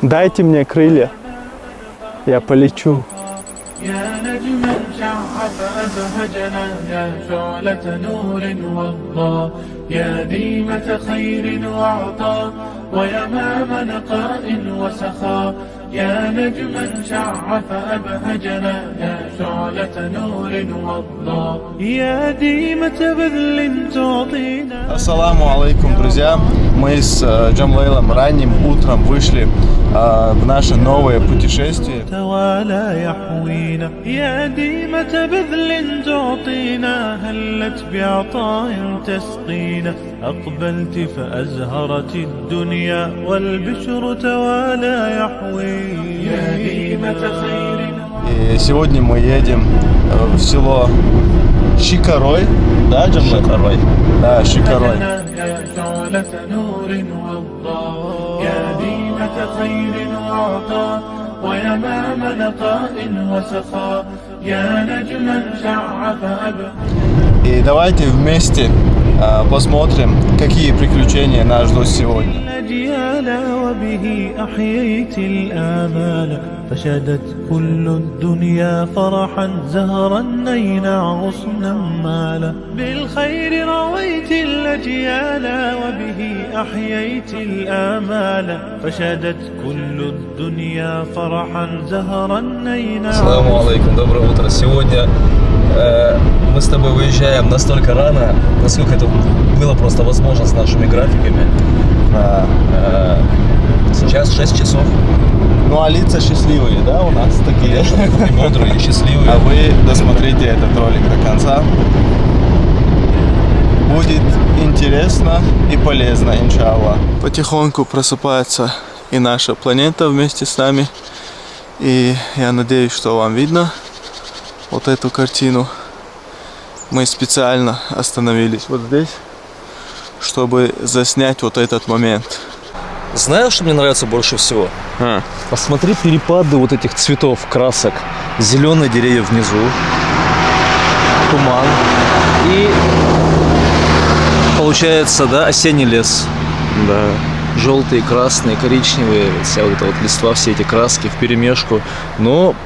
Дайте мне крылья, я полечу. يا نجما شع فأبهجنا يا شعلة نور وضاء يا ديمة خير وعطاء ويمام نقاء وسخاء يا نجما شع فأبهجنا يا شعلة نور وضاء يا ديمة بذل تعطينا. Ассаламу алейкум, друзья! Мы с Джамлейлом ранним утром вышли в наше новое путешествие. يا ديمة بذل تعطينا هلت بعطاء تسقينا أقبلت فأزهرت الدنيا والبشر توالى يحوي يا ديمة خير. И сегодня мы едем в село Шикарой, да, Джамлей? Шикарой. Да, Шикарой. يا شعلة نور وضاء يا ديمة خير وعطاء ويمام نقاء وسخاء يا نجما شع فأبهى. И давайте вместе посмотрим, какие приключения нас ждут сегодня. وبه أحييت الآمال فشدت كل الدنيا فرحا زهرا نينا غصنا مالا بالخير رويت الأجيال وبه أحييت الآمال فشدت كل الدنيا فرحا زهرا نينا. Ассаламу алейкум, доброе утро. Сегодня мы с тобой выезжаем настолько рано, насколько это было просто возможно с нашими графиками. Сейчас 6 часов. Ну а лица счастливые, да, у нас такие? Бодрые, счастливые. А вы досмотрите этот ролик до конца. Будет интересно и полезно, иншаллах. Потихоньку просыпается и наша планета вместе с нами. И я надеюсь, что вам видно вот эту картину. Мы специально остановились вот здесь, чтобы заснять вот этот момент. Знаешь, что мне нравится больше всего? Посмотри перепады вот этих цветов, красок. Зеленые деревья внизу, туман. И получается, да, осенний лес. Да. Желтые, красные, коричневые, вся вот эта вот листва, все эти краски вперемешку. Но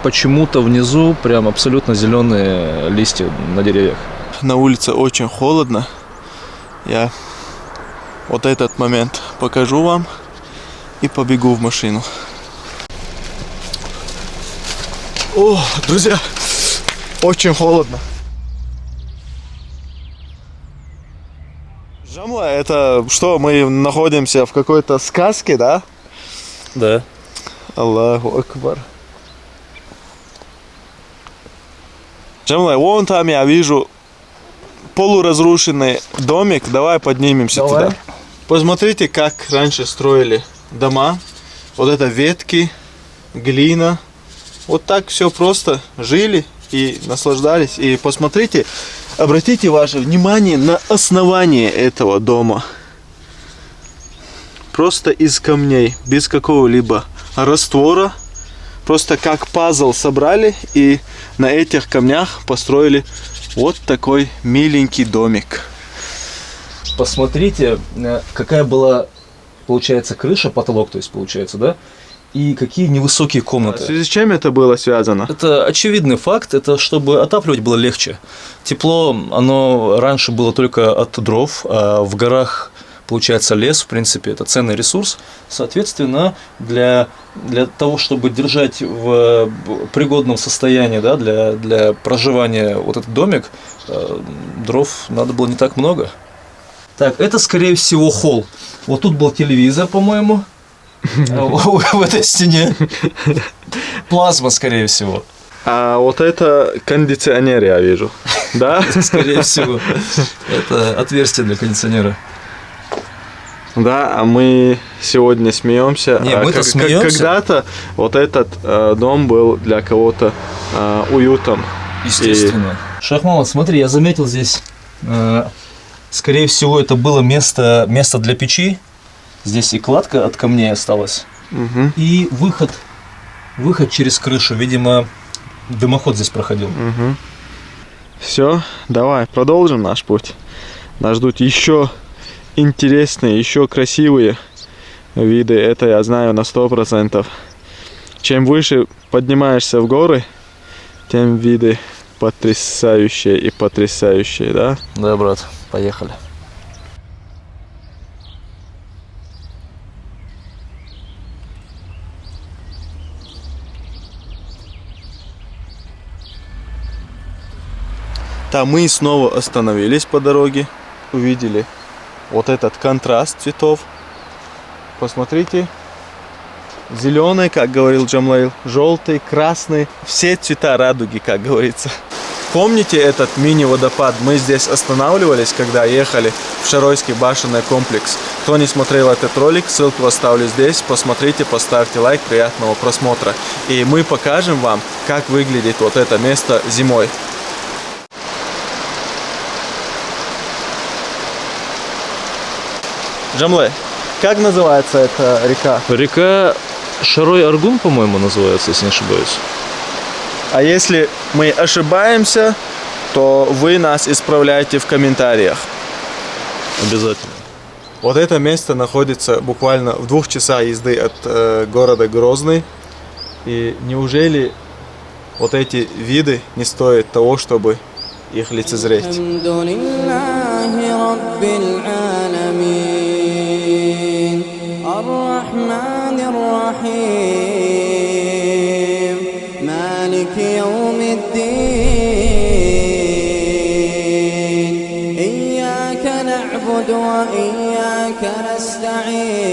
почему-то внизу прям абсолютно зеленые листья на деревьях. На улице очень холодно. Я вот этот момент покажу вам и побегу в машину. О, друзья, очень холодно. Джамла, это что, мы находимся в какой-то сказке, да? Да. Аллаху акбар. Джамла, вон там я вижу полуразрушенный домик. Давай поднимемся туда. Посмотрите, как раньше строили дома. Вот это ветки, глина. Вот так все просто жили и наслаждались. И посмотрите, обратите ваше внимание на основание этого дома. Просто из камней, без какого-либо раствора. Просто как пазл собрали и на этих камнях построили вот такой миленький домик. Посмотрите, какая была, получается, крыша, потолок, то есть, получается, да? И какие невысокие комнаты. В связи с чем это было связано? Это очевидный факт, это чтобы отапливать было легче. Тепло, оно раньше было только от дров, а в горах, получается, лес, в принципе, это ценный ресурс. Соответственно, для того, чтобы держать в пригодном состоянии, да, для проживания вот этот домик, дров надо было не так много. Так, это, скорее всего, холл. Вот тут был телевизор, по-моему, в этой стене. Плазма, скорее всего. А вот это кондиционер, я вижу. Да? Скорее всего. Это отверстие для кондиционера. Да, а мы сегодня смеемся. Не, мы-то смеемся. Когда-то вот этот дом был для кого-то уютом. Естественно. Шахмалов, смотри, я заметил здесь, скорее всего, это было место для печи. Здесь и кладка от камней осталась. Угу. И выход через крышу. Видимо, дымоход здесь проходил. Все, давай продолжим наш путь. Нас ждут еще интересные, еще красивые виды, это я знаю на 100%. Чем выше поднимаешься в горы, тем виды потрясающие и потрясающие, да? Да, брат, поехали. Там мы снова остановились по дороге, увидели вот этот контраст цветов. Посмотрите, зеленый, как говорил Джамлаил, желтый, красный, все цвета радуги, как говорится. Помните этот мини-водопад? Мы здесь останавливались, когда ехали в Шаройский башенный комплекс. Кто не смотрел этот ролик, ссылку оставлю здесь. Посмотрите, поставьте лайк, приятного просмотра. И мы покажем вам, как выглядит вот это место зимой. Джамле, как называется эта река? Река Шарой-Аргун, по-моему, называется, если не ошибаюсь. А если мы ошибаемся, то вы нас исправляйте в комментариях. Обязательно. Вот это место находится буквально в 2 часах езды от города Грозный. И неужели вот эти виды не стоят того, чтобы их лицезреть? الرحمن الرحيم مالك يوم الدين إياك نعبد وإياك نستعين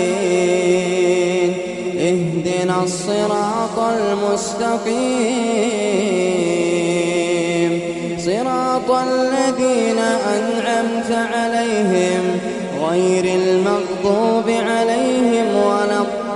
اهدنا الصراط المستقيم صراط الذين أنعمت عليهم غير المغضوب عليهم ولا الضالين.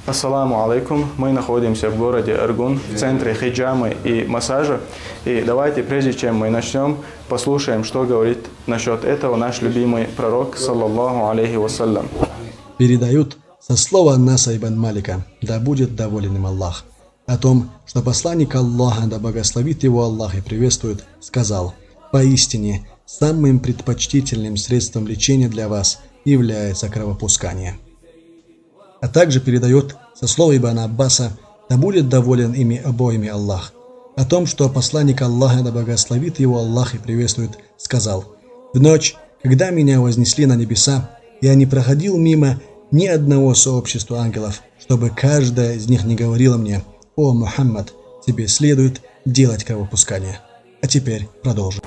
Ассаламу алейкум. Мы находимся в городе Аргун, в центре хиджамы и массажа. И давайте, прежде чем мы начнем, послушаем, что говорит насчет этого наш любимый пророк, саллаллаху алейхи вассалям. Передают со слова Анаса ибн Малика, да будет доволен им Аллах, о том, что посланник Аллаха, да благословит его Аллах и приветствует, сказал: «Поистине, самым предпочтительным средством лечения для вас является кровопускание». А также передает со слова Ибн Аббаса, да будет доволен ими обоими Аллах, о том, что посланник Аллаха, да благословит его Аллах и приветствует, сказал: «В ночь, когда меня вознесли на небеса, я не проходил мимо ни одного сообщества ангелов, чтобы каждая из них не говорила мне: «О, Мухаммад, тебе следует делать кровопускание». А теперь продолжим.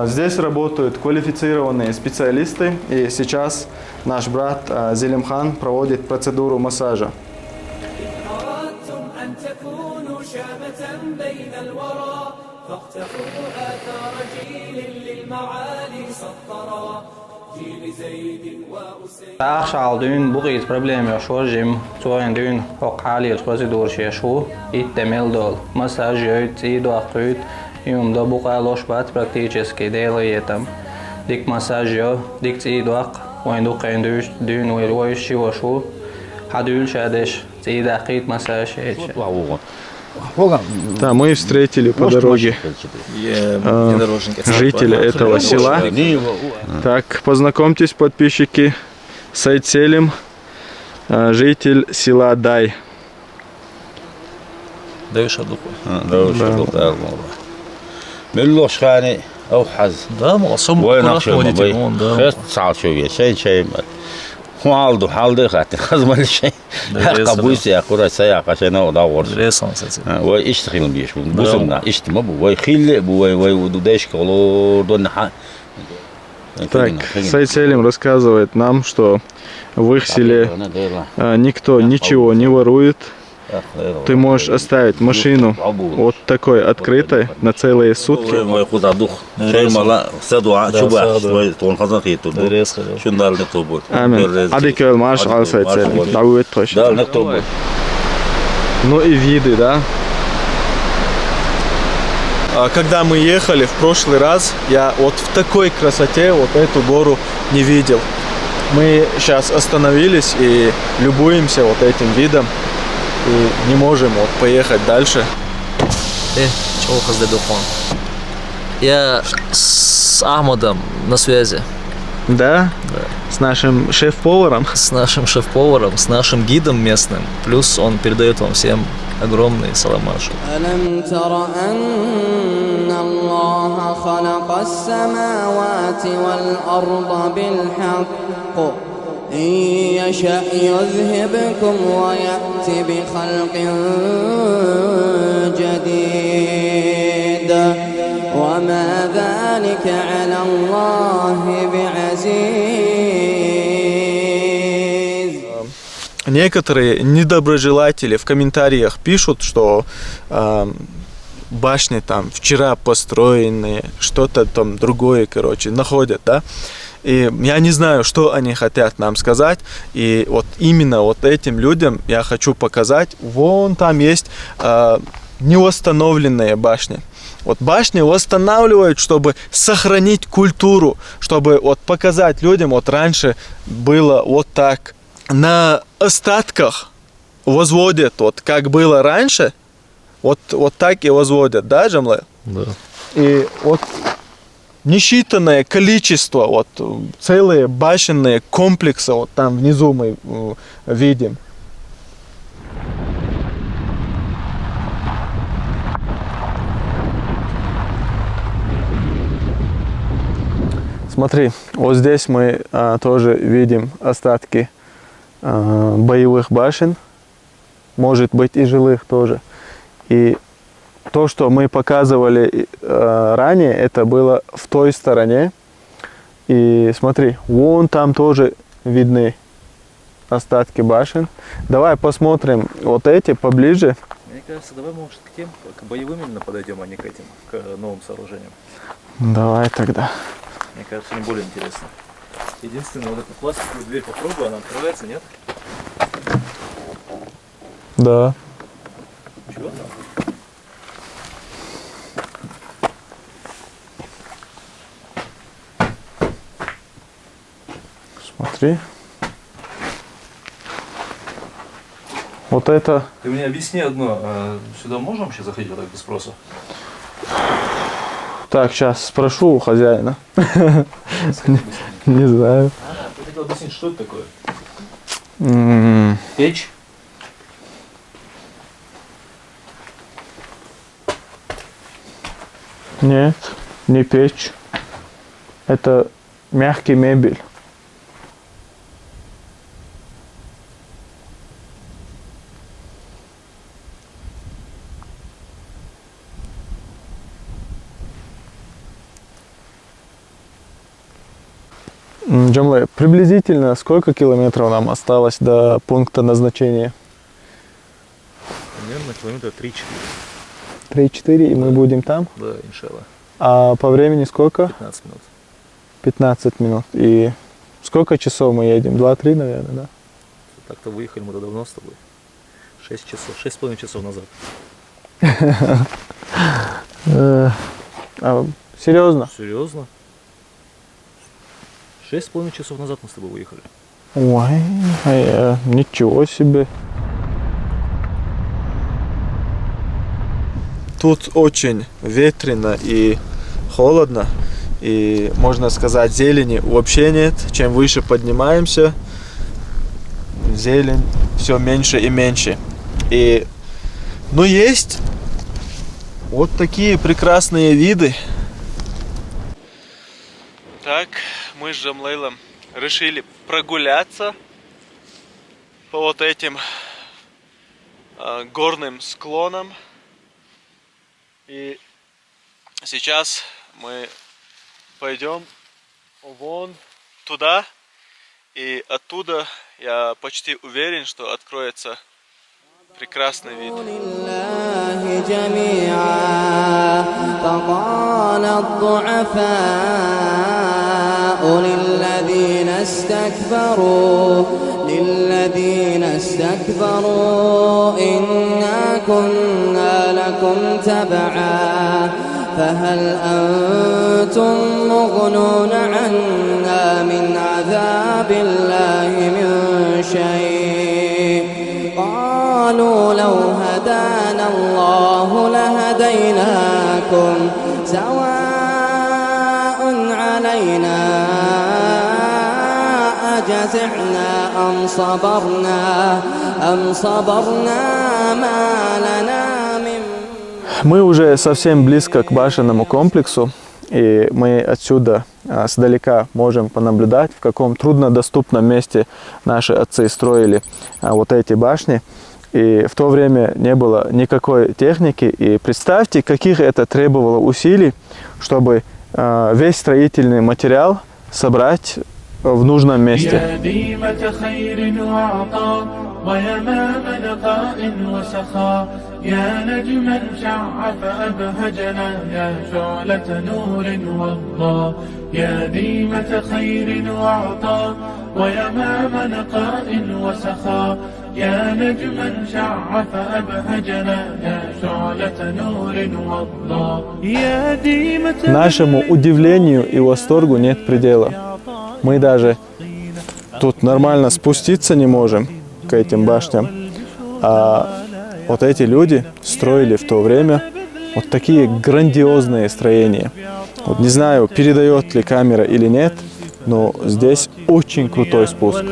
Здесь работают квалифицированные специалисты, и сейчас наш брат Зелимхан проводит процедуру массажа. Akşal düğün bu qiz problem yaşıyor jim. Çoğun düğün hoqali prosedur yaşıyor. İttemel dol. Masaj yöt, idaqtüt. Yumda bu qaloş bat практически делаем. Dik masaj yo, dik idaq. Oyundu qendüş düğün ve yaşıyor. Hadül şadeş, idaqit masaj et. Да, мы встретили по дороге жителя этого села. Так, познакомьтесь, подписчики. Сайд Селим, житель села Дай. Даешь одуху. ملوش خاني أو حز Да, молодцом. وينقش ходите, مبي вон, да. خير صعد شوية شيء هو عالدو حالدي خاتي خزم الشيء قبوس يا قرا سياق عشان أدور Интересно, кстати. ويشتغل بيش بوسنا اشتم أبو ويخيل أبو ودودش كلو دون حق. Так, Сайд Селим рассказывает нам, что в их селе никто ничего не ворует. Ты можешь оставить машину вот такой открытой на целые сутки. Амин. Адикел маш ал Сайд Селим. Даует точно. Ну и виды, да? Когда мы ехали в прошлый раз, я вот в такой красоте вот эту гору не видел. Мы сейчас остановились и любуемся вот этим видом. И не можем вот поехать дальше. чего хаздедухон? Я с Ахмадом на связи. Да? С нашим шеф-поваром? С нашим шеф-поваром, с нашим гидом местным. Плюс он передает вам всем огромный саламаш. ألم تر أن الله خلق السماوات والأرض بالحق إن يشأ يذهبكم ويأتي بخلق جديد وما ذلك على الله بعزيز. Некоторые недоброжелатели в комментариях пишут, что башни там вчера построенные, что-то там другое, короче, находят, да? И я не знаю, что они хотят нам сказать. И вот именно вот этим людям я хочу показать. Вон там есть невосстановленные башни. Вот башни восстанавливают, чтобы сохранить культуру, чтобы вот показать людям, вот раньше было вот так. На остатках возводят, вот как было раньше, вот так и возводят, да, Джамлай? Да. И вот несчитанное количество, вот целые башенные комплексы, вот там внизу мы видим. Смотри, вот здесь мы тоже видим остатки боевых башен, может быть и жилых тоже. И то, что мы показывали ранее, это было в той стороне. И смотри, вон там тоже видны остатки башен. Давай посмотрим вот эти поближе. Мне кажется, давай, может, к тем, к боевым именно подойдем, а не к этим, к новым сооружениям. Давай тогда. Мне кажется, им более интересно. Единственное, вот эту пластиковую дверь попробую, она открывается, нет? Да. Чего там? Смотри. Вот это... Ты мне объясни одно, сюда можем вообще заходить вот так без спроса? Так, сейчас спрошу у хозяина. Не знаю. Ты хотел объяснить, что это такое? Печь? Нет, не печь. Это мягкий мебель. Джамлай, приблизительно сколько километров нам осталось до пункта назначения? Примерно километра 3-4. 3-4, и мы будем там? Да, иншалла. А по времени сколько? 15 минут. 15 минут. И сколько часов мы едем? 2-3, наверное, да? Так-то выехали мы давно с тобой. 6 часов, 6,5 часов назад. Серьезно? Серьезно? 6,5 часов назад мы с тобой выехали. Ой, ничего себе. Тут очень ветрено и холодно. И, можно сказать, зелени вообще нет. Чем выше поднимаемся, зелень все меньше и меньше. И, ну, есть вот такие прекрасные виды. Так, мы с Джамлейлом решили прогуляться по вот этим горным склонам. И сейчас мы пойдем вон туда, и оттуда я почти уверен, что откроется прекрасный вид. للذين استكبروا إنا كنا لكم تبعا فهل أنتم مغنون عنا من عذاب الله من شيء قال قالوا لو هدانا الله لهديناكم سواء علينا أجزعنا أم صبرنا ما لنا من. Мы уже совсем близко к башенному комплексу, и мы отсюда сдалека можем понаблюдать, в каком труднодоступном месте наши отцы строили вот эти башни. И в то время не было никакой техники. И представьте, каких это требовало усилий, чтобы весь строительный материал собрать в нужном месте. ويمام لقاء وسخاء يا نجما شع فأبهجنا يا شعلة نور وضاء يا ديمة خير وعطاء ويمام لقاء وسخاء يا نجما شع فأبهجنا يا شعلة نور وضاء يا ديمة. Нашему удивлению и восторгу нет предела. Мы даже тут нормально спуститься не можем к этим башням. А вот эти люди строили в то время вот такие грандиозные строения. Вот не знаю, передает ли камера или нет, но здесь очень крутой спуск.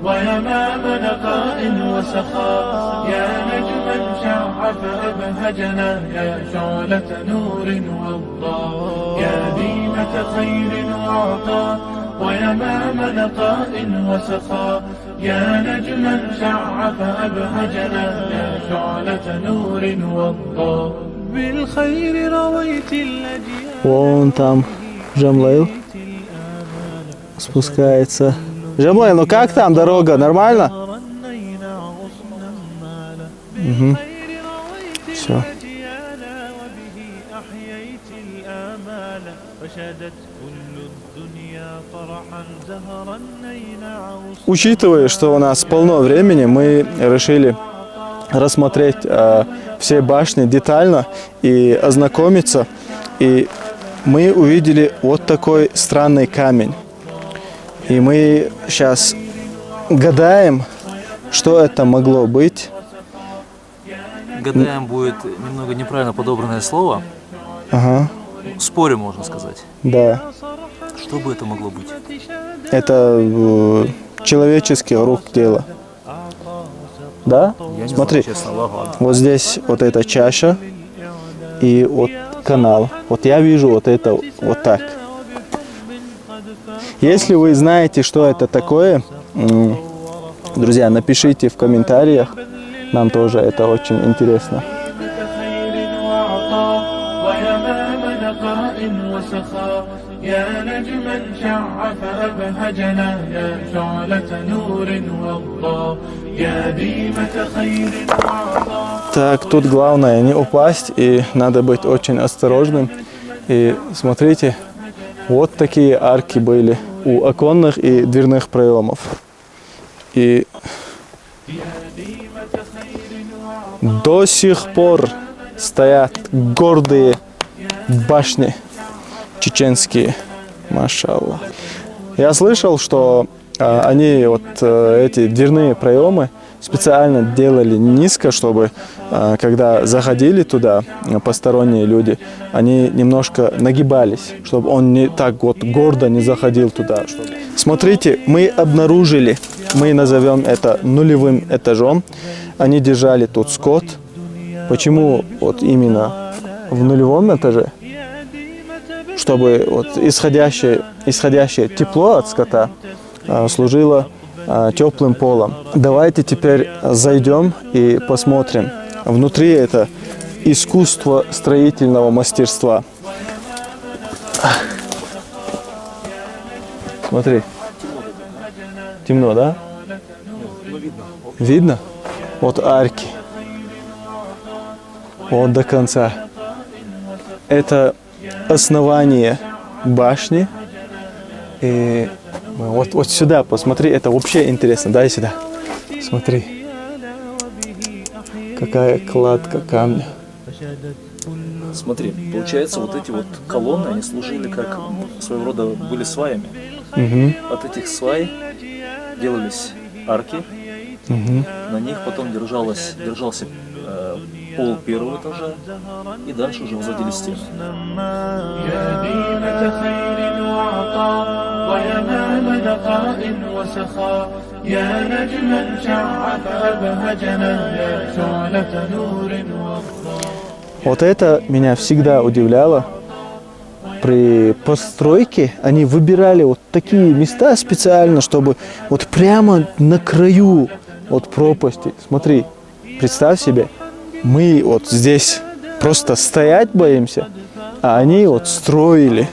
ويمام لقاء وسخاء يا نجما شع فأبهجنا يا شعلة نور وضاء يا ديمة خير وعطاء ويمام لقاء وسخاء يا نجما شع فأبهجنا يا شعلة نور وضاء بالخير رويت الأجيال. Вон там Джамлаил спускается. Джамлаил, ну как там дорога? Нормально? Угу. Все. Учитывая, что у нас полно времени, мы решили рассмотреть все башни детально и ознакомиться. И мы увидели вот такой странный камень. И мы сейчас гадаем, что это могло быть. Гадаем будет немного неправильно подобранное слово. Ага. Спорим, можно сказать. Да. Что бы это могло быть? Это человеческий рук дело. Да? Я не Смотри, знаю, честно, ладно. вот здесь вот эта чаша и вот канал. Вот я вижу вот это вот так. Если вы знаете, что это такое, друзья, напишите в комментариях. Нам тоже это очень интересно. يا نجما شع فأبهجنا يا شعلة نور وضاء يا ديمة خير وعطاء. Так, тут главное не упасть, и надо быть очень осторожным. И смотрите, вот такие арки были у оконных и дверных проемов. И до сих пор стоят гордые башни чеченские, машаллах. Я слышал, что они вот эти дверные проемы специально делали низко, чтобы когда заходили туда посторонние люди, они немножко нагибались, чтобы он не так вот гордо не заходил туда. Смотрите, мы обнаружили, мы назовем это нулевым этажом. Они держали тут скот. Почему вот именно в нулевом этаже? Чтобы вот исходящее тепло от скота служило теплым полом. Давайте теперь зайдем и посмотрим. Внутри это искусство строительного мастерства. Смотри. Темно, да? Видно? Вот арки. Вот до конца. Это основание башни. И вот сюда посмотри, это вообще интересно. Дай сюда. Смотри. Какая кладка камня. Смотри, получается, вот эти вот колонны, они служили как своего рода были сваями. От этих свай делались арки. На них потом держался пол первого этажа, и дальше уже возводили стены. يا ديمة خير وعطاء ويمام نقاء وسخاء يا نجما شع فأبهجنا يا شعلة نور وضاء. Вот это меня всегда удивляло. При постройке они выбирали вот такие места специально, чтобы вот прямо на краю от пропасти. Смотри, представь себе, мы вот здесь просто стоять боимся, а они вот строили,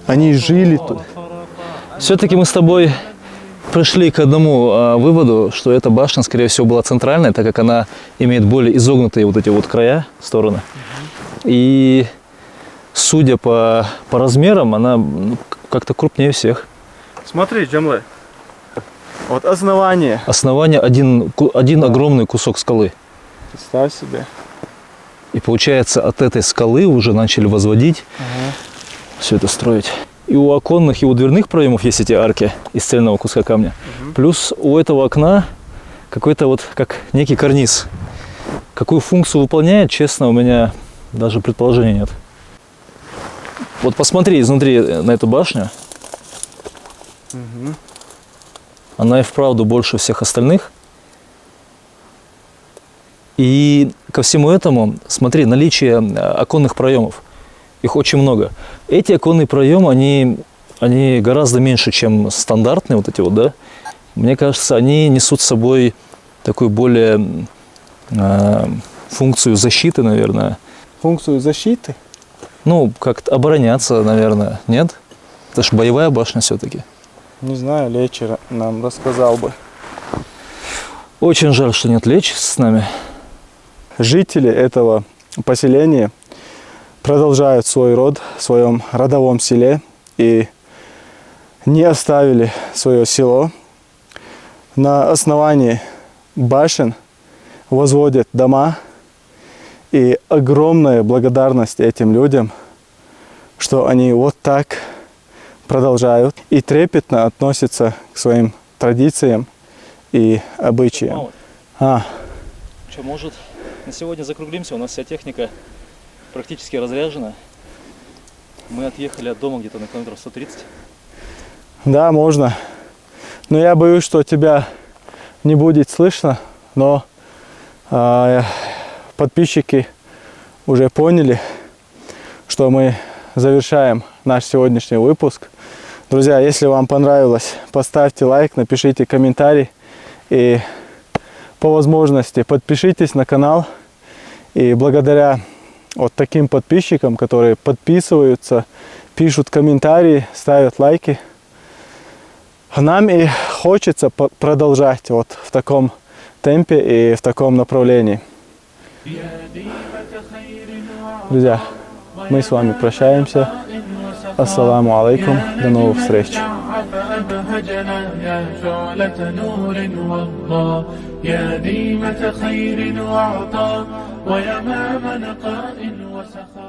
они жили тут. Все-таки мы с тобой пришли к одному выводу, что эта башня, скорее всего, была центральная, так как она имеет более изогнутые вот эти вот края, стороны. И судя по размерам, она как-то крупнее всех. Смотри, Джамле, вот основание. Основание один огромный кусок скалы. Представь себе. И получается, от этой скалы уже начали возводить, все это строить. И у оконных, и у дверных проемов есть эти арки из цельного куска камня. Плюс у этого окна какой-то вот как некий карниз. Какую функцию выполняет, честно, у меня даже предположения нет. Вот посмотри изнутри на эту башню. Она и вправду больше всех остальных. И ко всему этому, смотри, наличие оконных проемов. Их очень много. Эти оконные проемы, они гораздо меньше, чем стандартные вот эти вот, да. Мне кажется, они несут с собой такую более функцию защиты, наверное. Функцию защиты? Ну, как обороняться, наверное, нет? Это же боевая башня все-таки. Не знаю, Лечер нам рассказал бы. Очень жаль, что нет Леч с нами. Жители этого поселения продолжают свой род в своем родовом селе и не оставили свое село. На основании башен возводят дома. И огромная благодарность этим людям, что они вот так продолжают и трепетно относятся к своим традициям и обычаям. Что, может, на сегодня закруглимся? У нас вся техника практически разряжена. Мы отъехали от дома где-то на километров 130. Да, можно. Но я боюсь, что тебя не будет слышно, но подписчики уже поняли, что мы завершаем наш сегодняшний выпуск. Друзья, если вам понравилось, поставьте лайк, напишите комментарий и по возможности подпишитесь на канал. И благодаря вот таким подписчикам, которые подписываются, пишут комментарии, ставят лайки, нам и хочется продолжать вот в таком темпе и в таком направлении. Друзья, мы с вами прощаемся. Ассаламу алейкум. До новых встреч. يا ديمة خير وعطاء ويمام نقاء وسخاء